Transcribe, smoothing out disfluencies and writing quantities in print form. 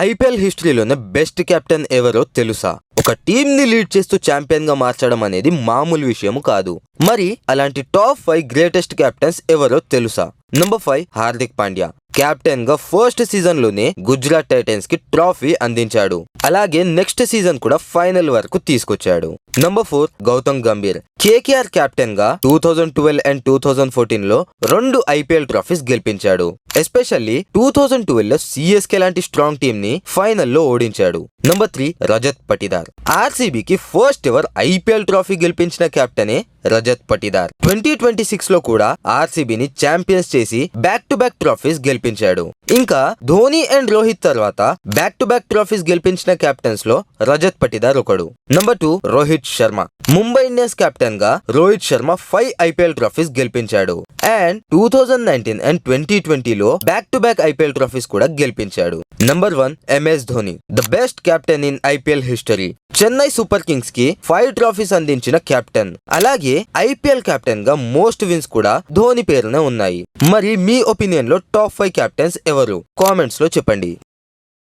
IPL హిస్టరీలోనే best captain ఎవరో తెలుసా? ఒక టీం ని లీడ్ చేస్తూ ఛాంపియన్ గా మార్చడం అనేది మామూలు విషయం కాదు. మరి అలాంటి టాప్ 5 గ్రేటెస్ట్ కెప్టెన్స్ ఎవరో తెలుసా? నంబర్ 5 హార్దిక్ పాండ్యా. కెప్టెన్ గా ఫస్ట్ సీజన్ లోనే గుజరాత్ టైటన్స్ కి ట్రోఫీ అందించాడు. అలాగే నెక్స్ట్ సీజన్ కూడా ఫైనల్ వరకు తీసుకొచ్చాడు. Number 4 Gautam Gambhir. KKR captain గా 2012 అండ్ 2014 లో 2 ఐపీఎల్ ట్రోఫీస్ గెలిపించాడు. ఎస్పెషల్లీ 2012 లో సిఎస్కే లాంటి స్ట్రాంగ్ టీమ్ ని ఫైనల్లో ఓడించాడు. నంబర్ 3 రజత్ పటిదార్. ఆర్సీబీకి ఫస్ట్ ఎవర్ ఐపీఎల్ ట్రోఫీ గెలిపించిన కెప్టెనే రజత్ పటిదార్. 2026 లో కూడా ఆర్సీబీని ఛాంపియన్స్ చేసి బ్యాక్ టు బ్యాక్ ట్రోఫీస్ గెలిపించాడు. ఇంకా ధోని అండ్ రోహిత్ తర్వాత బ్యాక్ టు బ్యాక్ ట్రోఫీస్ గెలిపించిన కెప్టెన్స్ లో రజత్ పటిదార్ ఒకడు. Number 2 Rohit Sharma. Mumbai Indians captain గా రోహిత్ శర్మ 5 ఐపీఎల్ ట్రోఫీస్ గెలిపించాడు. అండ్ 2019 అండ్ 2020 లో back to back IPL trophies కూడా గెలిపించాడు. Number 1 MS Dhoni. The best captain in IPL history. Chennai super Kings కి 5 ట్రోఫీస్ అందించిన కెప్టెన్. అలాగే ఐపీఎల్ కెప్టెన్ గా మోస్ట్ విన్స్ కూడా ధోని పేరునే ఉన్నాయి. మరి మీ ఒపీనియన్ లో టాప్ 5 కెప్టెన్స్ ఎవరు? కామెంట్స్ లో చెప్పండి.